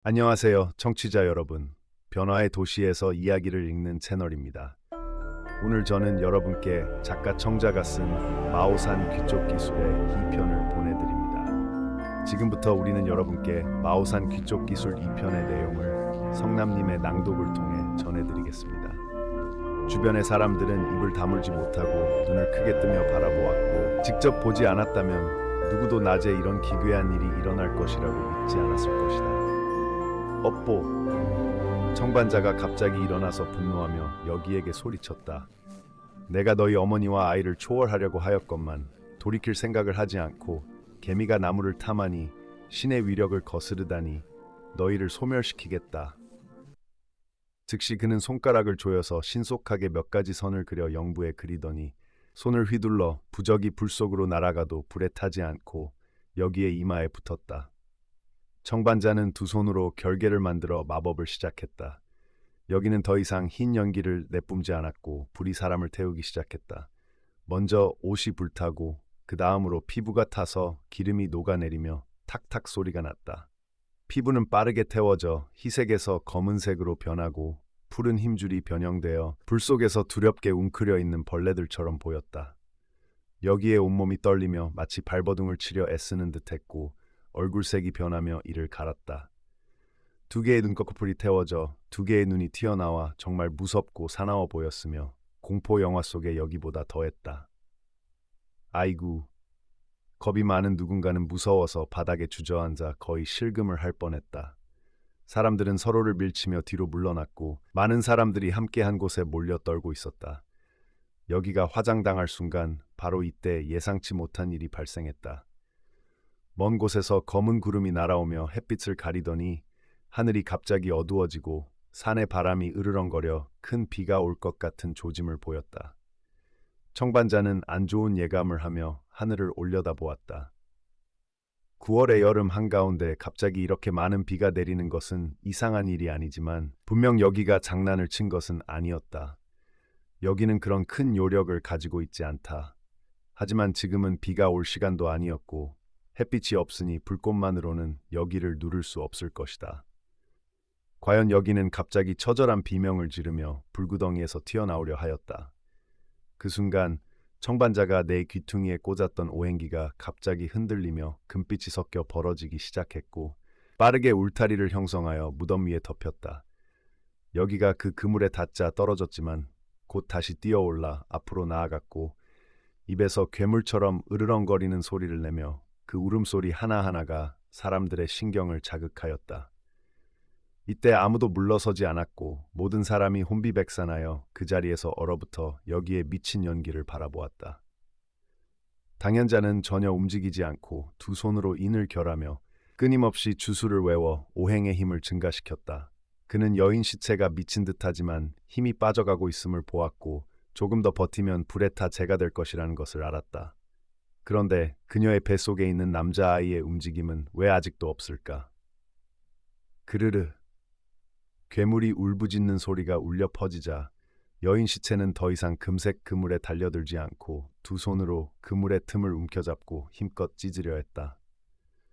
안녕하세요, 청취자 여러분. 변화의 도시에서 이야기를 읽는 채널입니다. 오늘 저는 여러분께 작가 청자가 쓴 마오산 귀족 기술의 2편을 보내드립니다. 지금부터 우리는 여러분께 마오산 귀족 기술 2편의 내용을 성남님의 낭독을 통해 전해드리겠습니다. 주변의 사람들은 입을 다물지 못하고 눈을 크게 뜨며 바라보았고, 직접 보지 않았다면 누구도 낮에 이런 기괴한 일이 일어날 것이라고 믿지 않았을 것이다. 업보. 청반자가 갑자기 일어나서 분노하며 여기에게 소리쳤다. 내가 너희 어머니와 아이를 초월하려고 하였건만 돌이킬 생각을 하지 않고 개미가 나무를 탐하니 신의 위력을 거스르다니 너희를 소멸시키겠다. 즉시 그는 손가락을 조여서 신속하게 몇 가지 선을 그려 영부에 그리더니 손을 휘둘러 부적이 불 속으로 날아가도 불에 타지 않고 여기에 이마에 붙었다. 청반자는 두 손으로 결계를 만들어 마법을 시작했다. 여기는 더 이상 흰 연기를 내뿜지 않았고 불이 사람을 태우기 시작했다. 먼저 옷이 불타고 그 다음으로 피부가 타서 기름이 녹아내리며 탁탁 소리가 났다. 피부는 빠르게 태워져 희색에서 검은색으로 변하고 푸른 힘줄이 변형되어 불 속에서 두렵게 웅크려 있는 벌레들처럼 보였다. 여기에 온몸이 떨리며 마치 발버둥을 치려 애쓰는 듯했고 얼굴색이 변하며 이를 갈았다. 두 개의 눈꺼풀이 태워져 두 개의 눈이 튀어나와 정말 무섭고 사나워 보였으며 공포 영화 속의 여기보다 더했다. 아이구, 겁이 많은 누군가는 무서워서 바닥에 주저앉아 거의 실금을 할 뻔했다. 사람들은 서로를 밀치며 뒤로 물러났고 많은 사람들이 함께 한 곳에 몰려 떨고 있었다. 여기가 화장당할 순간 바로 이때 예상치 못한 일이 발생했다. 먼 곳에서 검은 구름이 날아오며 햇빛을 가리더니 하늘이 갑자기 어두워지고 산의 바람이 으르렁거려 큰 비가 올 것 같은 조짐을 보였다. 청반자는 안 좋은 예감을 하며 하늘을 올려다보았다. 9월의 여름 한가운데 갑자기 이렇게 많은 비가 내리는 것은 이상한 일이 아니지만 분명 여기가 장난을 친 것은 아니었다. 여기는 그런 큰 요력을 가지고 있지 않다. 하지만 지금은 비가 올 시간도 아니었고 햇빛이 없으니 불꽃만으로는 여기를 누를 수 없을 것이다. 과연 여기는 갑자기 처절한 비명을 지르며 불구덩이에서 튀어나오려 하였다. 그 순간 청반자가 내 귀퉁이에 꽂았던 오행기가 갑자기 흔들리며 금빛이 섞여 벌어지기 시작했고 빠르게 울타리를 형성하여 무덤 위에 덮였다. 여기가 그 그물에 닿자 떨어졌지만 곧 다시 뛰어올라 앞으로 나아갔고 입에서 괴물처럼 으르렁거리는 소리를 내며 그 울음소리 하나하나가 사람들의 신경을 자극하였다. 이때 아무도 물러서지 않았고 모든 사람이 혼비백산하여 그 자리에서 얼어붙어 여기에 미친 연기를 바라보았다. 당연자는 전혀 움직이지 않고 두 손으로 인을 결하며 끊임없이 주술을 외워 오행의 힘을 증가시켰다. 그는 여인 시체가 미친 듯하지만 힘이 빠져가고 있음을 보았고 조금 더 버티면 불에 타 재가 될 것이라는 것을 알았다. 그런데 그녀의 뱃속에 있는 남자아이의 움직임은 왜 아직도 없을까? 그르르. 괴물이 울부짖는 소리가 울려 퍼지자 여인 시체는 더 이상 금색 그물에 달려들지 않고 두 손으로 그물의 틈을 움켜잡고 힘껏 찢으려 했다.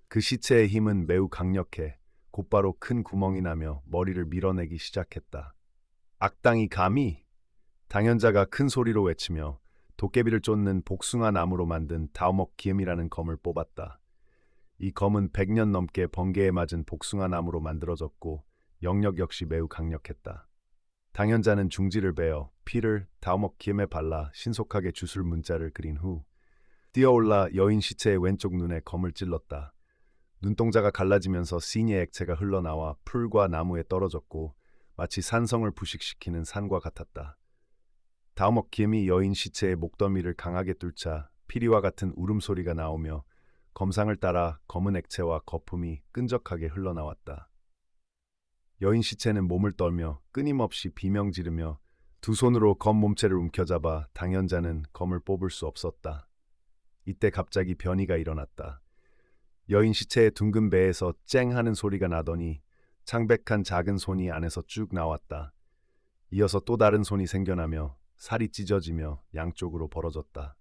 그 시체의 힘은 매우 강력해 곧바로 큰 구멍이 나며 머리를 밀어내기 시작했다. 악당이 감히! 당연자가 큰 소리로 외치며 도깨비를 쫓는 복숭아 나무로 만든 다오목 기음이라는 검을 뽑았다. 이 검은 100년 넘게 번개에 맞은 복숭아 나무로 만들어졌고 영역 역시 매우 강력했다. 당연자는 중지를 베어 피를 다오목 기음에 발라 신속하게 주술 문자를 그린 후 뛰어올라 여인 시체의 왼쪽 눈에 검을 찔렀다. 눈동자가 갈라지면서 시니의 액체가 흘러나와 풀과 나무에 떨어졌고 마치 산성을 부식시키는 산과 같았다. 다오목 기음이 여인 시체의 목더미를 강하게 뚫자 피리와 같은 울음소리가 나오며 검상을 따라 검은 액체와 거품이 끈적하게 흘러나왔다. 여인 시체는 몸을 떨며 끊임없이 비명 지르며 두 손으로 검 몸체를 움켜잡아 당연자는 검을 뽑을 수 없었다. 이때 갑자기 변이가 일어났다. 여인 시체의 둥근 배에서 쨍 하는 소리가 나더니 창백한 작은 손이 안에서 쭉 나왔다. 이어서 또 다른 손이 생겨나며 살이 찢어지며 양쪽으로 벌어졌다.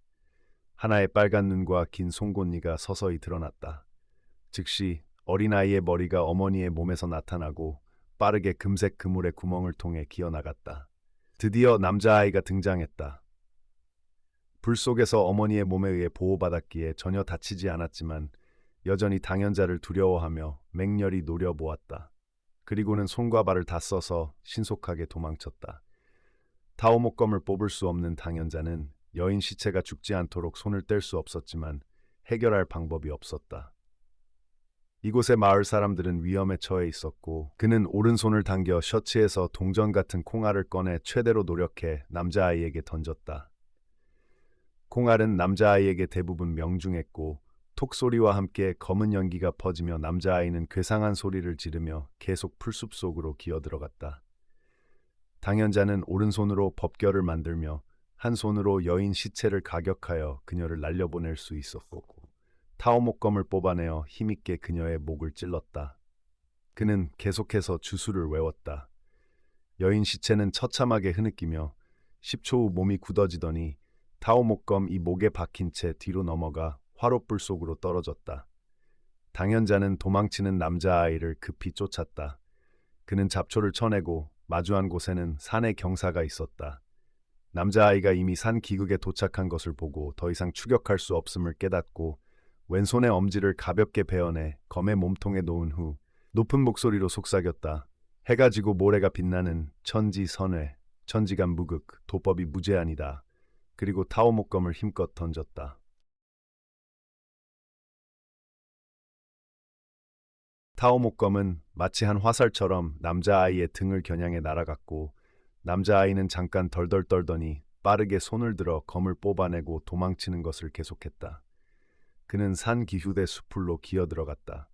하나의 빨간 눈과 긴 송곳니가 서서히 드러났다. 즉시 어린아이의 머리가 어머니의 몸에서 나타나고 빠르게 금색 그물의 구멍을 통해 기어나갔다. 드디어 남자아이가 등장했다. 불 속에서 어머니의 몸에 의해 보호받았기에 전혀 다치지 않았지만 여전히 당연자를 두려워하며 맹렬히 노려보았다. 그리고는 손과 발을 다 써서 신속하게 도망쳤다. 타오목검을 뽑을 수 없는 당연자는 여인 시체가 죽지 않도록 손을 뗄 수 없었지만 해결할 방법이 없었다. 이곳의 마을 사람들은 위험에 처해 있었고 그는 오른손을 당겨 셔츠에서 동전 같은 콩알을 꺼내 최대로 노력해 남자아이에게 던졌다. 콩알은 남자아이에게 대부분 명중했고 톡소리와 함께 검은 연기가 퍼지며 남자아이는 괴상한 소리를 지르며 계속 풀숲 속으로 기어들어갔다. 당연자는 오른손으로 법결을 만들며 한 손으로 여인 시체를 가격하여 그녀를 날려보낼 수 있었고 타오목검을 뽑아내어 힘있게 그녀의 목을 찔렀다. 그는 계속해서 주술을 외웠다. 여인 시체는 처참하게 흐느끼며 10초 후 몸이 굳어지더니 타오목검 이 목에 박힌 채 뒤로 넘어가 화롯불 속으로 떨어졌다. 당연자는 도망치는 남자아이를 급히 쫓았다. 그는 잡초를 쳐내고 마주한 곳에는 산의 경사가 있었다. 남자아이가 이미 산 기슭에 도착한 것을 보고 더 이상 추격할 수 없음을 깨닫고 왼손의 엄지를 가볍게 베어내 검의 몸통에 놓은 후 높은 목소리로 속삭였다. 해가 지고 모래가 빛나는 천지선회, 천지간 무극, 도법이 무제한이다. 그리고 타오목검을 힘껏 던졌다. 타오목검은 마치 한 화살처럼 남자아이의 등을 겨냥해 날아갔고 남자아이는 잠깐 덜덜 떨더니 빠르게 손을 들어 검을 뽑아내고 도망치는 것을 계속했다. 그는 산 기후대 수풀로 기어들어갔다.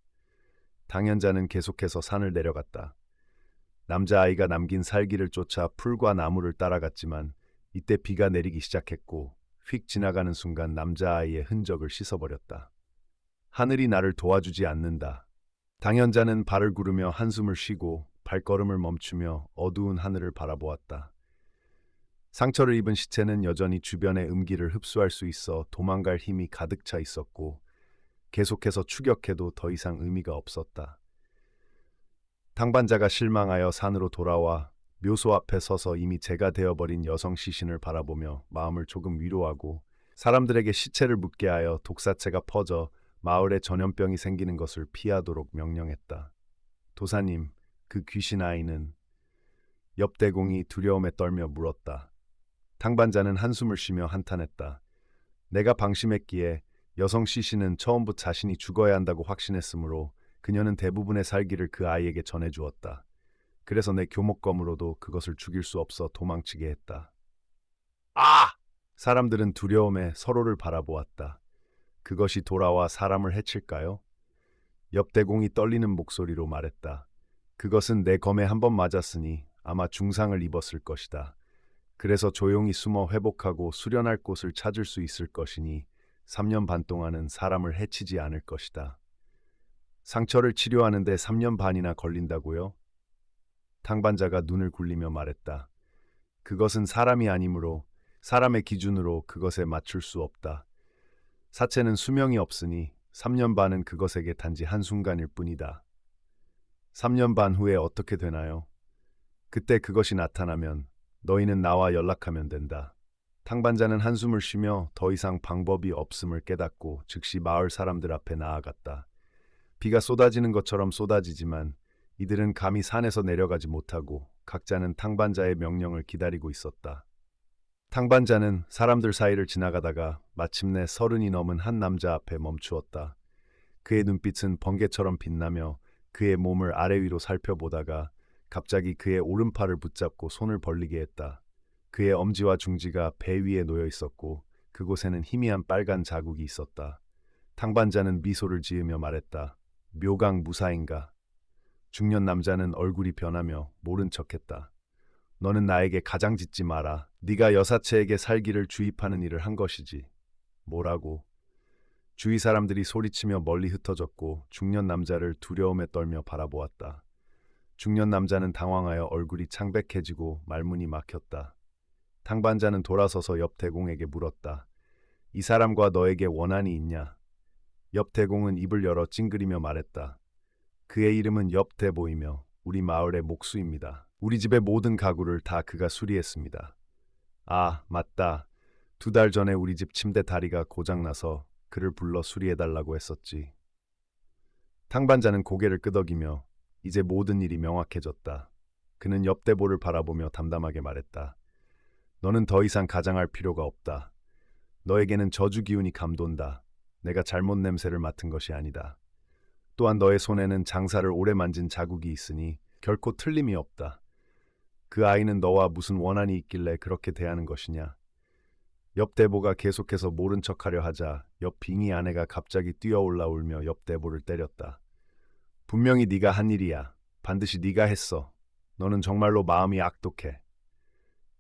당연자는 계속해서 산을 내려갔다. 남자아이가 남긴 살기를 쫓아 풀과 나무를 따라갔지만 이때 비가 내리기 시작했고 휙 지나가는 순간 남자아이의 흔적을 씻어버렸다. 하늘이 나를 도와주지 않는다. 당연자는 발을 구르며 한숨을 쉬고 발걸음을 멈추며 어두운 하늘을 바라보았다. 상처를 입은 시체는 여전히 주변의 음기를 흡수할 수 있어 도망갈 힘이 가득 차 있었고 계속해서 추격해도 더 이상 의미가 없었다. 탕반자가 실망하여 산으로 돌아와 묘소 앞에 서서 이미 재가 되어버린 여성 시신을 바라보며 마음을 조금 위로하고 사람들에게 시체를 묻게 하여 독사체가 퍼져 마을에 전염병이 생기는 것을 피하도록 명령했다. 도사님, 그 귀신 아이는? 옆대공이 두려움에 떨며 물었다. 탕반자는 한숨을 쉬며 한탄했다. 내가 방심했기에 여성 시신은 처음부터 자신이 죽어야 한다고 확신했으므로 그녀는 대부분의 살기를 그 아이에게 전해주었다. 그래서 내 교목검으로도 그것을 죽일 수 없어 도망치게 했다. 아! 사람들은 두려움에 서로를 바라보았다. 그것이 돌아와 사람을 해칠까요? 옆대공이 떨리는 목소리로 말했다. 그것은 내 검에 한 번 맞았으니 아마 중상을 입었을 것이다. 그래서 조용히 숨어 회복하고 수련할 곳을 찾을 수 있을 것이니 3년 반 동안은 사람을 해치지 않을 것이다. 상처를 치료하는데 3년 반이나 걸린다고요? 탕반자가 눈을 굴리며 말했다. 그것은 사람이 아니므로 사람의 기준으로 그것에 맞출 수 없다. 사체는 수명이 없으니 3년 반은 그것에게 단지 한순간일 뿐이다. 3년 반 후에 어떻게 되나요? 그때 그것이 나타나면 너희는 나와 연락하면 된다. 탕반자는 한숨을 쉬며 더 이상 방법이 없음을 깨닫고 즉시 마을 사람들 앞에 나아갔다. 비가 쏟아지는 것처럼 쏟아지지만 이들은 감히 산에서 내려가지 못하고 각자는 탕반자의 명령을 기다리고 있었다. 탕반자는 사람들 사이를 지나가다가 마침내 30이 넘은 한 남자 앞에 멈추었다. 그의 눈빛은 번개처럼 빛나며 그의 몸을 아래 위로 살펴보다가 갑자기 그의 오른팔을 붙잡고 손을 벌리게 했다. 그의 엄지와 중지가 배 위에 놓여 있었고 그곳에는 희미한 빨간 자국이 있었다. 탕반자는 미소를 지으며 말했다. 묘강 무사인가? 중년 남자는 얼굴이 변하며 모른 척했다. 너는 나에게 가장 짓지 마라. 네가 여사체에게 살기를 주입하는 일을 한 것이지. 뭐라고? 주위 사람들이 소리치며 멀리 흩어졌고 중년 남자를 두려움에 떨며 바라보았다. 중년 남자는 당황하여 얼굴이 창백해지고 말문이 막혔다. 탕반자는 돌아서서 옆 대공에게 물었다. 이 사람과 너에게 원한이 있냐? 옆 대공은 입을 열어 찡그리며 말했다. 그의 이름은 엽대보이며 우리 마을의 목수입니다. 우리 집의 모든 가구를 다 그가 수리했습니다. 아, 맞다. 2달 전에 우리 집 침대 다리가 고장나서 그를 불러 수리해달라고 했었지. 탕반자는 고개를 끄덕이며 이제 모든 일이 명확해졌다. 그는 엽대보를 바라보며 담담하게 말했다. 너는 더 이상 가장할 필요가 없다. 너에게는 저주 기운이 감돈다. 내가 잘못 냄새를 맡은 것이 아니다. 또한 너의 손에는 장사를 오래 만진 자국이 있으니 결코 틀림이 없다. 그 아이는 너와 무슨 원한이 있길래 그렇게 대하는 것이냐? 옆 대보가 계속해서 모른 척하려 하자 옆 빙의 아내가 갑자기 뛰어올라 울며 옆 대보를 때렸다. 분명히 네가 한 일이야. 반드시 네가 했어. 너는 정말로 마음이 악독해.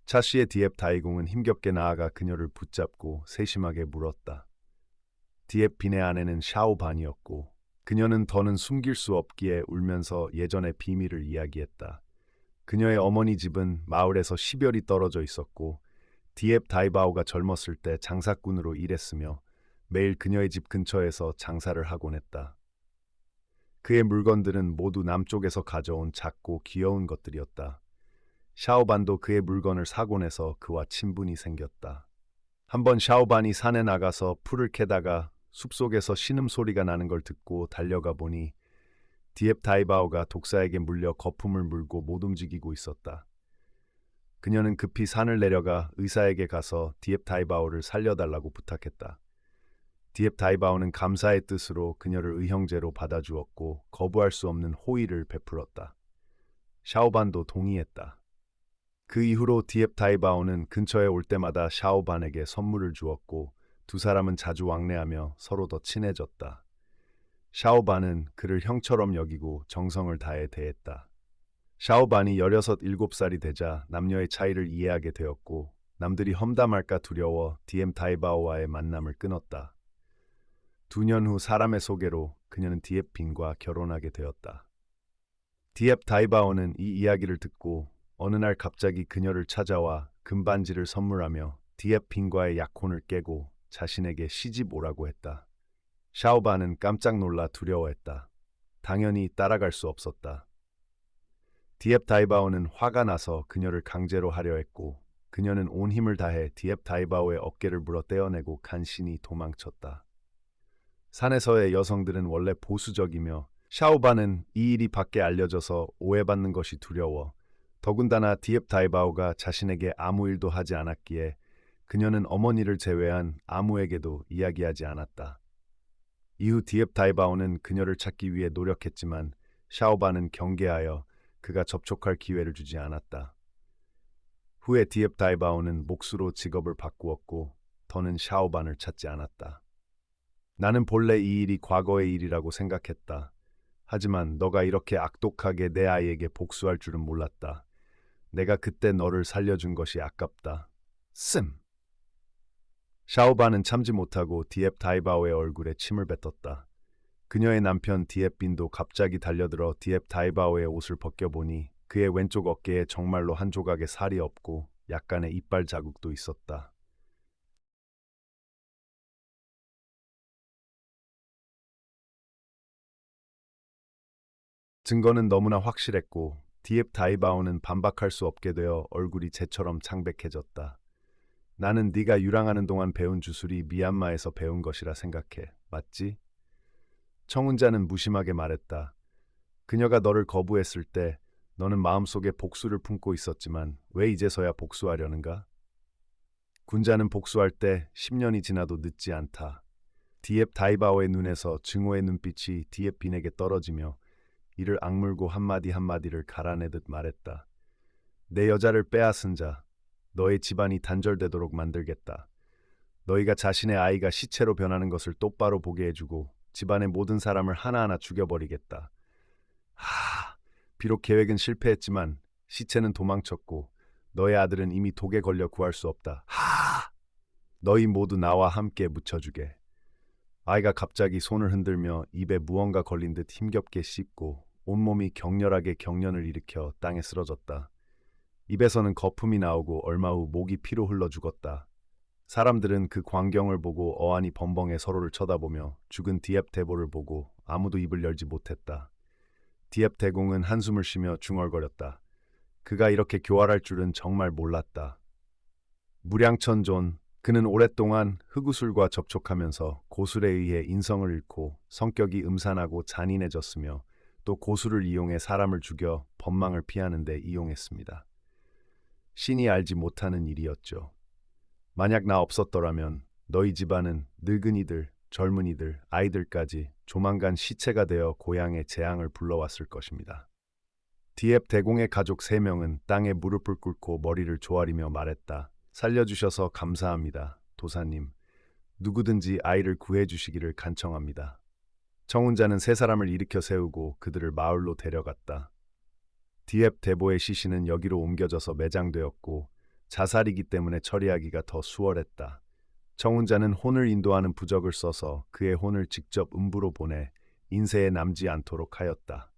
차씨의 디앱 다이공은 힘겹게 나아가 그녀를 붙잡고 세심하게 물었다. 디앱 빈의 아내는 샤오반이었고 그녀는 더는 숨길 수 없기에 울면서 예전의 비밀을 이야기했다. 그녀의 어머니 집은 마을에서 10열이 떨어져 있었고 디앱 다이바오가 젊었을 때 장사꾼으로 일했으며 매일 그녀의 집 근처에서 장사를 하곤 했다. 그의 물건들은 모두 남쪽에서 가져온 작고 귀여운 것들이었다. 샤오반도 그의 물건을 사곤 해서 그와 친분이 생겼다. 한번 샤오반이 산에 나가서 풀을 캐다가 숲속에서 신음소리가 나는 걸 듣고 달려가 보니 디앱 다이바오가 독사에게 물려 거품을 물고 못 움직이고 있었다. 그녀는 급히 산을 내려가 의사에게 가서 디앱 다이바오를 살려달라고 부탁했다. 디앱 다이바오는 감사의 뜻으로 그녀를 의형제로 받아주었고 거부할 수 없는 호의를 베풀었다. 샤오반도 동의했다. 그 이후로 디앱 다이바오는 근처에 올 때마다 샤오반에게 선물을 주었고 두 사람은 자주 왕래하며 서로 더 친해졌다. 샤오반은 그를 형처럼 여기고 정성을 다해 대했다. 샤오반이 16, 7살이 되자 남녀의 차이를 이해하게 되었고 남들이 험담할까 두려워 디앱 다이바오와의 만남을 끊었다. 2년 후 사람의 소개로 그녀는 디앱 빈과 결혼하게 되었다. 디앱 다이바오는 이 이야기를 듣고 어느 날 갑자기 그녀를 찾아와 금반지를 선물하며 디앱 빈과의 약혼을 깨고 자신에게 시집 오라고 했다. 샤오반은 깜짝 놀라 두려워했다. 당연히 따라갈 수 없었다. 디앱 다이바오는 화가 나서 그녀를 강제로 하려 했고 그녀는 온 힘을 다해 디앱 다이바오의 어깨를 물어 떼어내고 간신히 도망쳤다. 산에서의 여성들은 원래 보수적이며 샤오반은 이 일이 밖에 알려져서 오해받는 것이 두려워 더군다나 디앱 다이바오가 자신에게 아무 일도 하지 않았기에 그녀는 어머니를 제외한 아무에게도 이야기하지 않았다. 이후 디앱 다이바오는 그녀를 찾기 위해 노력했지만 샤오반은 경계하여 그가 접촉할 기회를 주지 않았다. 후에 디앱 다이바오는 목수로 직업을 바꾸었고 더는 샤오반을 찾지 않았다. 나는 본래 이 일이 과거의 일이라고 생각했다. 하지만 너가 이렇게 악독하게 내 아이에게 복수할 줄은 몰랐다. 내가 그때 너를 살려준 것이 아깝다. 씀! 샤오반은 참지 못하고 디앱 다이바오의 얼굴에 침을 뱉었다. 그녀의 남편 디앱 빈도 갑자기 달려들어 디앱 다이바오의 옷을 벗겨보니 그의 왼쪽 어깨에 정말로 한 조각의 살이 없고 약간의 이빨 자국도 있었다. 증거는 너무나 확실했고 디앱 다이바오는 반박할 수 없게 되어 얼굴이 재처럼 창백해졌다. 나는 네가 유랑하는 동안 배운 주술이 미얀마에서 배운 것이라 생각해. 맞지? 청운자는 무심하게 말했다. 그녀가 너를 거부했을 때 너는 마음속에 복수를 품고 있었지만 왜 이제서야 복수하려는가? 군자는 복수할 때 10년이 지나도 늦지 않다. 디앱 다이바오의 눈에서 증오의 눈빛이 디앱 빈에게 떨어지며 이를 악물고 한마디 한마디를 갈아내듯 말했다. 내 여자를 빼앗은 자, 너의 집안이 단절되도록 만들겠다. 너희가 자신의 아이가 시체로 변하는 것을 똑바로 보게 해주고 집안의 모든 사람을 하나하나 죽여버리겠다. 비록 계획은 실패했지만 시체는 도망쳤고 너의 아들은 이미 독에 걸려 구할 수 없다. 너희 모두 나와 함께 묻혀주게. 아이가 갑자기 손을 흔들며 입에 무언가 걸린 듯 힘겹게 씹고 온몸이 격렬하게 경련을 일으켜 땅에 쓰러졌다. 입에서는 거품이 나오고 얼마 후 목이 피로 흘러 죽었다. 사람들은 그 광경을 보고 어안이 벙벙해 서로를 쳐다보며 죽은 디앱 대보를 보고 아무도 입을 열지 못했다. 디앱 대공은 한숨을 쉬며 중얼거렸다. 그가 이렇게 교활할 줄은 정말 몰랐다. 무량천존, 그는 오랫동안 흑우술과 접촉하면서 고술에 의해 인성을 잃고 성격이 음산하고 잔인해졌으며 또 고술을 이용해 사람을 죽여 법망을 피하는 데 이용했습니다. 신이 알지 못하는 일이었죠. 만약 나 없었더라면 너희 집안은 늙은이들, 젊은이들, 아이들까지 조만간 시체가 되어 고향의 재앙을 불러왔을 것입니다. 디앱 대공의 가족 3명은 땅에 무릎을 꿇고 머리를 조아리며 말했다. 살려주셔서 감사합니다, 도사님. 누구든지 아이를 구해주시기를 간청합니다. 청운자는 3사람을 일으켜 세우고 그들을 마을로 데려갔다. 디앱 대보의 시신은 여기로 옮겨져서 매장되었고 자살이기 때문에 처리하기가 더 수월했다. 청운자는 혼을 인도하는 부적을 써서 그의 혼을 직접 음부로 보내 인세에 남지 않도록 하였다.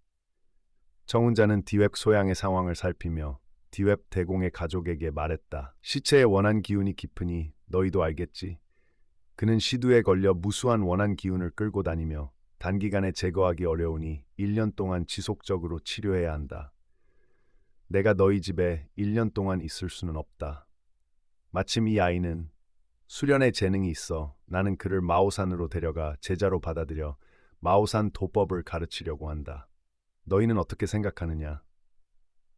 청운자는 디웹 소양의 상황을 살피며 디웹 대공의 가족에게 말했다. 시체의 원한 기운이 깊으니 너희도 알겠지. 그는 시두에 걸려 무수한 원한 기운을 끌고 다니며 단기간에 제거하기 어려우니 1년 동안 지속적으로 치료해야 한다. 내가 너희 집에 1년 동안 있을 수는 없다. 마침 이 아이는 수련의 재능이 있어 나는 그를 마오산으로 데려가 제자로 받아들여 마오산 도법을 가르치려고 한다. 너희는 어떻게 생각하느냐?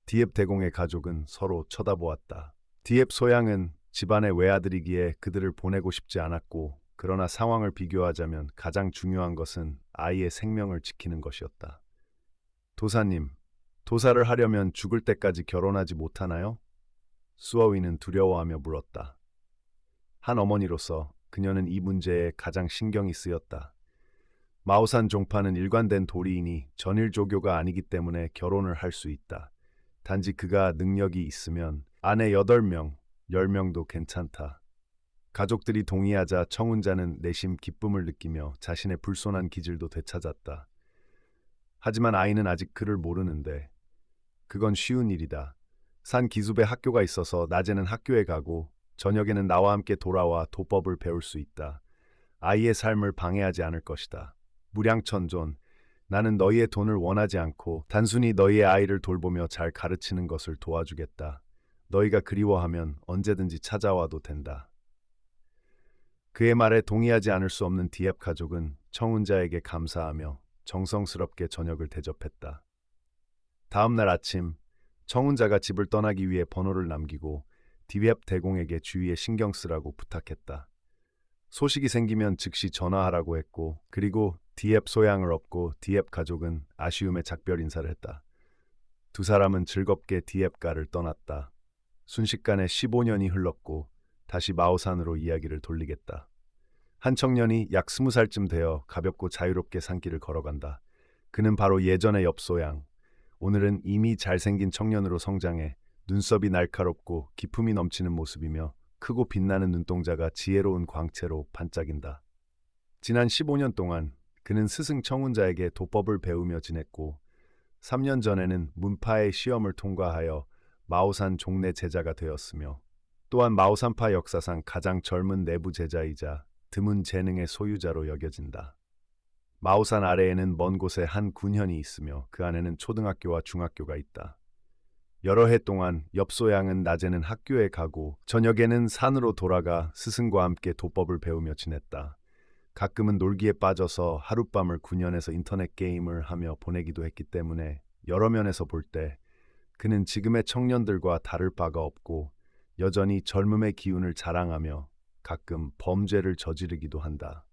디앱 대공의 가족은 서로 쳐다보았다. 디앱 소양은 집안의 외아들이기에 그들을 보내고 싶지 않았고 그러나 상황을 비교하자면 가장 중요한 것은 아이의 생명을 지키는 것이었다. 도사님, 도사를 하려면 죽을 때까지 결혼하지 못하나요? 수어위는 두려워하며 물었다. 한 어머니로서 그녀는 이 문제에 가장 신경이 쓰였다. 마오산 종파는 일관된 도리이니 전일 조교가 아니기 때문에 결혼을 할 수 있다. 단지 그가 능력이 있으면 아내 8명, 10명도 괜찮다. 가족들이 동의하자 청운자는 내심 기쁨을 느끼며 자신의 불손한 기질도 되찾았다. 하지만 아이는 아직 그를 모르는데 그건 쉬운 일이다. 산 기슭에 학교가 있어서 낮에는 학교에 가고 저녁에는 나와 함께 돌아와 도법을 배울 수 있다. 아이의 삶을 방해하지 않을 것이다. 무량천존, 나는 너희의 돈을 원하지 않고 단순히 너희의 아이를 돌보며 잘 가르치는 것을 도와주겠다. 너희가 그리워하면 언제든지 찾아와도 된다. 그의 말에 동의하지 않을 수 없는 디앱 가족은 청운자에게 감사하며 정성스럽게 저녁을 대접했다. 다음 날 아침, 청운자가 집을 떠나기 위해 번호를 남기고 디앱 대공에게 주위에 신경 쓰라고 부탁했다. 소식이 생기면 즉시 전화하라고 했고 그리고 디앱 소양을 업고 디앱 가족은 아쉬움에 작별 인사를 했다. 두 사람은 즐겁게 디앱가를 떠났다. 순식간에 15년이 흘렀고 다시 마오산으로 이야기를 돌리겠다. 한 청년이 약 20살쯤 되어 가볍고 자유롭게 산길을 걸어간다. 그는 바로 예전의 엽소양. 오늘은 이미 잘생긴 청년으로 성장해 눈썹이 날카롭고 기품이 넘치는 모습이며 크고 빛나는 눈동자가 지혜로운 광채로 반짝인다. 지난 15년 동안 그는 스승 청운자에게 도법을 배우며 지냈고 3년 전에는 문파의 시험을 통과하여 마오산 종내 제자가 되었으며 또한 마오산파 역사상 가장 젊은 내부 제자이자 드문 재능의 소유자로 여겨진다. 마오산 아래에는 먼 곳에 한 군현이 있으며 그 안에는 초등학교와 중학교가 있다. 여러 해 동안 엽소양은 낮에는 학교에 가고 저녁에는 산으로 돌아가 스승과 함께 도법을 배우며 지냈다. 가끔은 놀기에 빠져서 하룻밤을 군현에서 인터넷 게임을 하며 보내기도 했기 때문에 여러 면에서 볼 때 그는 지금의 청년들과 다를 바가 없고 여전히 젊음의 기운을 자랑하며 가끔 범죄를 저지르기도 한다.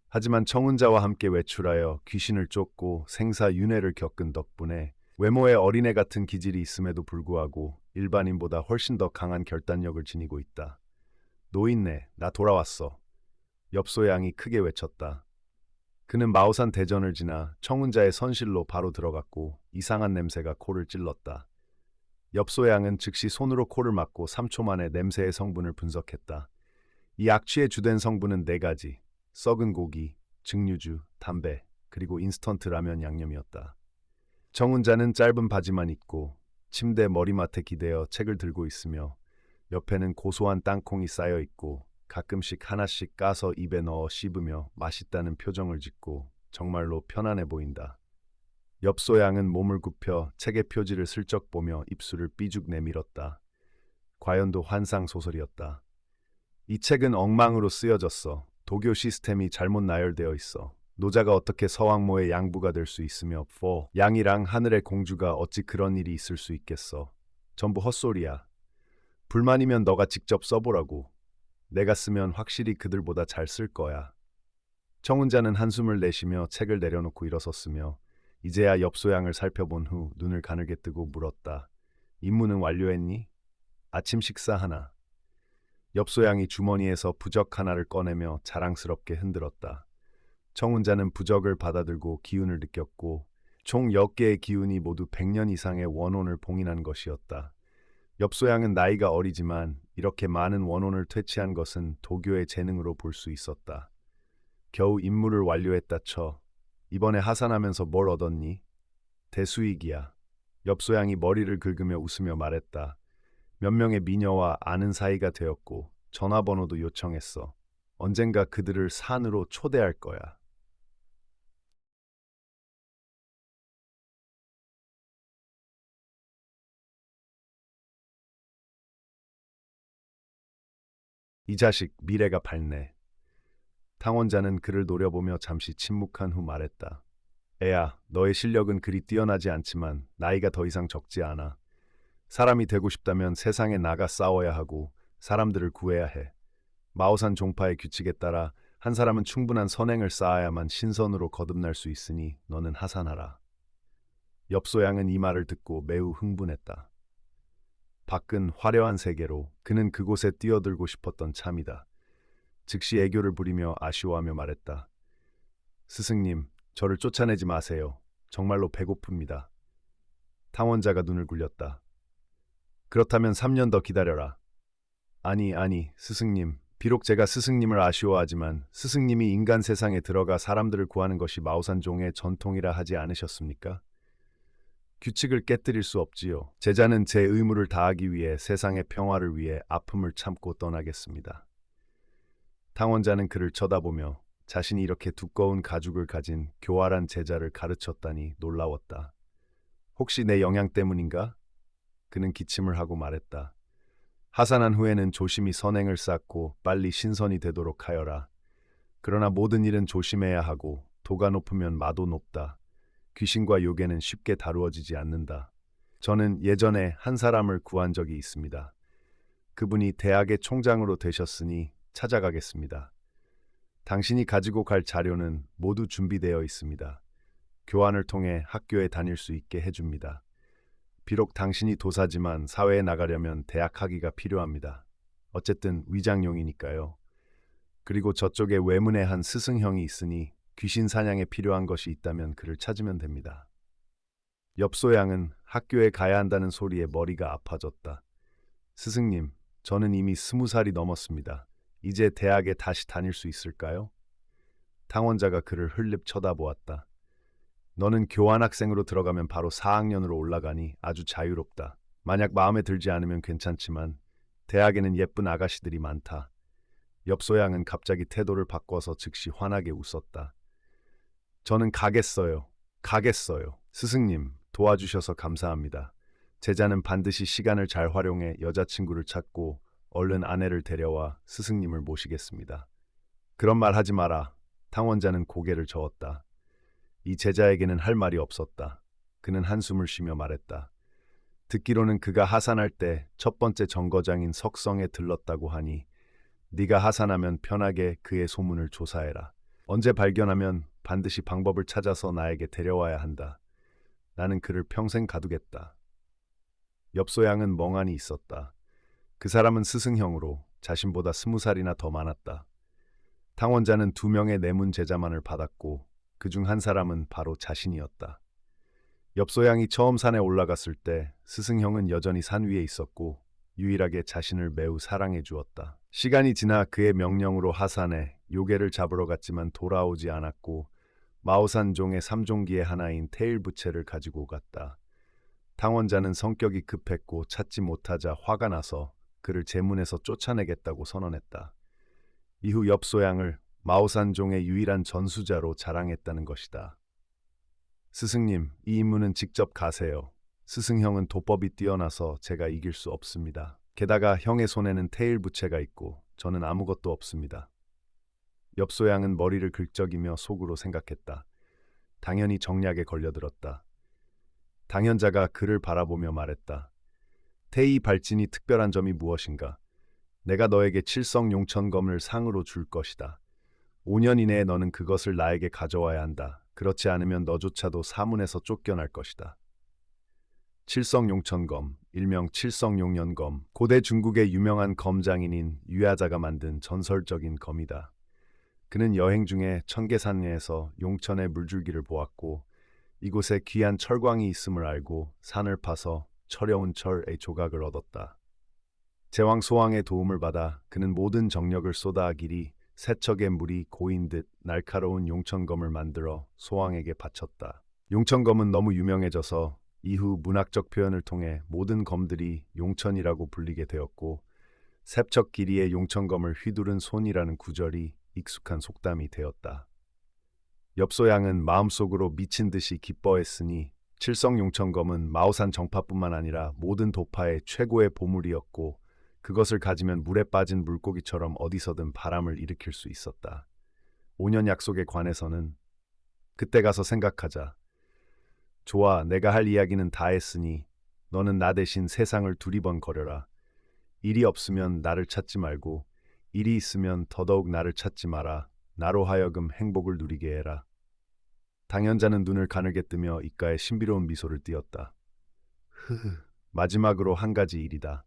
하지만 청운자와 함께 외출하여 귀신을 쫓고 생사윤회를 겪은 덕분에 외모에 어린애 같은 기질이 있음에도 불구하고 일반인보다 훨씬 더 강한 결단력을 지니고 있다. 노인네, 나 돌아왔어. 엽소양이 크게 외쳤다. 그는 마오산 대전을 지나 청운자의 선실로 바로 들어갔고 이상한 냄새가 코를 찔렀다. 엽소양은 즉시 손으로 코를 막고 3초 만에 냄새의 성분을 분석했다. 이 악취의 주된 성분은 4가지. 썩은 고기, 증류주, 담배, 그리고 인스턴트 라면 양념이었다. 청운자는 짧은 바지만 입고 침대 머리맡에 기대어 책을 들고 있으며 옆에는 고소한 땅콩이 쌓여 있고 가끔씩 하나씩 까서 입에 넣어 씹으며 맛있다는 표정을 짓고 정말로 편안해 보인다. 엽소양은 몸을 굽혀 책의 표지를 슬쩍 보며 입술을 삐죽 내밀었다. 과연도 환상 소설이었다. 이 책은 엉망으로 쓰여졌어. 도교 시스템이 잘못 나열되어 있어. 노자가 어떻게 서왕모의 양부가 될 수 있으며 양이랑 하늘의 공주가 어찌 그런 일이 있을 수 있겠어. 전부 헛소리야. 불만이면 너가 직접 써보라고. 내가 쓰면 확실히 그들보다 잘 쓸 거야. 청운자는 한숨을 내쉬며 책을 내려놓고 일어섰으며 이제야 엽소양을 살펴본 후 눈을 가늘게 뜨고 물었다. 임무는 완료했니? 아침 식사 하나. 엽소양이 주머니에서 부적 하나를 꺼내며 자랑스럽게 흔들었다. 청운자는 부적을 받아들고 기운을 느꼈고 총 10개의 기운이 모두 100년 이상의 원혼을 봉인한 것이었다. 엽소양은 나이가 어리지만 이렇게 많은 원혼을 퇴치한 것은 도교의 재능으로 볼 수 있었다. 겨우 임무를 완료했다 쳐. 이번에 하산하면서 뭘 얻었니? 대수익이야. 엽소양이 머리를 긁으며 웃으며 말했다. 몇 명의 미녀와 아는 사이가 되었고 전화번호도 요청했어. 언젠가 그들을 산으로 초대할 거야. 이 자식 미래가 밝네. 탕원자는 그를 노려보며 잠시 침묵한 후 말했다. 애야, 너의 실력은 그리 뛰어나지 않지만 나이가 더 이상 적지 않아. 사람이 되고 싶다면 세상에 나가 싸워야 하고 사람들을 구해야 해. 마오산 종파의 규칙에 따라 한 사람은 충분한 선행을 쌓아야만 신선으로 거듭날 수 있으니 너는 하산하라. 엽소양은 이 말을 듣고 매우 흥분했다. 밖은 화려한 세계로 그는 그곳에 뛰어들고 싶었던 참이다. 즉시 애교를 부리며 아쉬워하며 말했다. 스승님, 저를 쫓아내지 마세요. 정말로 배고픕니다. 탕원자가 눈을 굴렸다. 그렇다면 3년 더 기다려라. 아니, 스승님. 비록 제가 스승님을 아쉬워하지만 스승님이 인간 세상에 들어가 사람들을 구하는 것이 마오산종의 전통이라 하지 않으셨습니까? 규칙을 깨뜨릴 수 없지요. 제자는 제 의무를 다하기 위해 세상의 평화를 위해 아픔을 참고 떠나겠습니다. 탕원자는 그를 쳐다보며 자신이 이렇게 두꺼운 가죽을 가진 교활한 제자를 가르쳤다니 놀라웠다. 혹시 내 영향 때문인가? 그는 기침을 하고 말했다. 하산한 후에는 조심히 선행을 쌓고 빨리 신선이 되도록 하여라. 그러나 모든 일은 조심해야 하고 도가 높으면 마도 높다. 귀신과 요괴는 쉽게 다루어지지 않는다. 저는 예전에 한 사람을 구한 적이 있습니다. 그분이 대학의 총장으로 되셨으니 찾아가겠습니다. 당신이 가지고 갈 자료는 모두 준비되어 있습니다. 교환을 통해 학교에 다닐 수 있게 해줍니다. 비록 당신이 도사지만 사회에 나가려면 대학 학위가 필요합니다. 어쨌든 위장용이니까요. 그리고 저쪽에 외문의 한 스승형이 있으니 귀신 사냥에 필요한 것이 있다면 그를 찾으면 됩니다. 엽소양은 학교에 가야 한다는 소리에 머리가 아파졌다. 스승님, 저는 이미 20살이 넘었습니다. 이제 대학에 다시 다닐 수 있을까요? 탕원자가 그를 흘립 쳐다보았다. 너는 교환학생으로 들어가면 바로 4학년으로 올라가니 아주 자유롭다. 만약 마음에 들지 않으면 괜찮지만 대학에는 예쁜 아가씨들이 많다. 엽소양은 갑자기 태도를 바꿔서 즉시 환하게 웃었다. 저는 가겠어요. 가겠어요. 스승님, 도와주셔서 감사합니다. 제자는 반드시 시간을 잘 활용해 여자친구를 찾고 얼른 아내를 데려와 스승님을 모시겠습니다. 그런 말 하지 마라. 탕원자는 고개를 저었다. 이 제자에게는 할 말이 없었다. 그는 한숨을 쉬며 말했다. 듣기로는 그가 하산할 때 첫 번째 정거장인 석성에 들렀다고 하니 네가 하산하면 편하게 그의 소문을 조사해라. 언제 발견하면 반드시 방법을 찾아서 나에게 데려와야 한다. 나는 그를 평생 가두겠다. 엽소양은 멍하니 있었다. 그 사람은 스승형으로 자신보다 20살이나 더 많았다. 탕원자는 2명의 내문 제자만을 받았고 그중 한 사람은 바로 자신이었다. 엽소양이 처음 산에 올라갔을 때 스승형은 여전히 산 위에 있었고 유일하게 자신을 매우 사랑해 주었다. 시간이 지나 그의 명령으로 하산해 요괴를 잡으러 갔지만 돌아오지 않았고 마오산 종의 3종기의 하나인 테일부채를 가지고 갔다. 탕원자는 성격이 급했고 찾지 못하자 화가 나서 그를 제문에서 쫓아내겠다고 선언했다. 이후 엽소양을 마오산 종의 유일한 전수자로 자랑했다는 것이다. 스승님, 이 임무는 직접 가세요. 스승형은 도법이 뛰어나서 제가 이길 수 없습니다. 게다가 형의 손에는 테일 부채가 있고 저는 아무것도 없습니다. 엽소양은 머리를 긁적이며 속으로 생각했다. 당연히 정략에 걸려들었다. 당연자가 그를 바라보며 말했다. 태이 발진이 특별한 점이 무엇인가? 내가 너에게 칠성용천검을 상으로 줄 것이다. 5년 이내에 너는 그것을 나에게 가져와야 한다. 그렇지 않으면 너조차도 사문에서 쫓겨날 것이다. 칠성용천검, 일명 칠성용연검, 고대 중국의 유명한 검장인인 유야자가 만든 전설적인 검이다. 그는 여행 중에 청계산에서 용천의 물줄기를 보았고 이곳에 귀한 철광이 있음을 알고 산을 파서 철여운 철의 조각을 얻었다. 제왕 소왕의 도움을 받아 그는 모든 정력을 쏟아 길이 세척의 물이 고인 듯 날카로운 용천검을 만들어 소왕에게 바쳤다. 용천검은 너무 유명해져서 이후 문학적 표현을 통해 모든 검들이 용천이라고 불리게 되었고 셉척 길이의 용천검을 휘두른 손이라는 구절이 익숙한 속담이 되었다. 엽소양은 마음속으로 미친 듯이 기뻐했으니 칠성용천검은 마오산 정파뿐만 아니라 모든 도파의 최고의 보물이었고 그것을 가지면 물에 빠진 물고기처럼 어디서든 바람을 일으킬 수 있었다. 5년 약속에 관해서는 그때 가서 생각하자. 좋아, 내가 할 이야기는 다 했으니 너는 나 대신 세상을 두리번거려라. 일이 없으면 나를 찾지 말고 일이 있으면 더더욱 나를 찾지 마라. 나로 하여금 행복을 누리게 해라. 당연자는 눈을 가늘게 뜨며 입가에 신비로운 미소를 띄었다. 흐흐, 마지막으로 한 가지 일이다.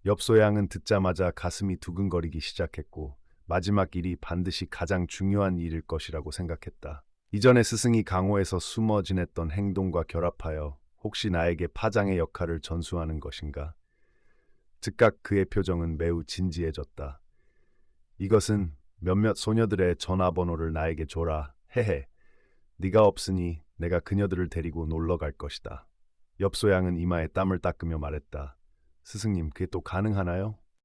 엽소양은 듣자마자 가슴이 두근거리기 시작했고 마지막 일이 반드시 가장 중요한 일일 것이라고 생각했다. 이전에 스승이 강호에서 숨어 지냈던 행동과 결합하여 혹시 나에게 파장의 역할을 전수하는 것인가? 즉각 그의 표정은 매우 진지해졌다. 이것은 몇몇 소녀들의 전화번호를 나에게 줘라. 헤헤. 네가 없으니 내가 그녀들을 데리고 놀러 갈 것이다. 엽소양은 이마에 땀을 닦으며 말했다. 스승님, 그게 또 가능하나요?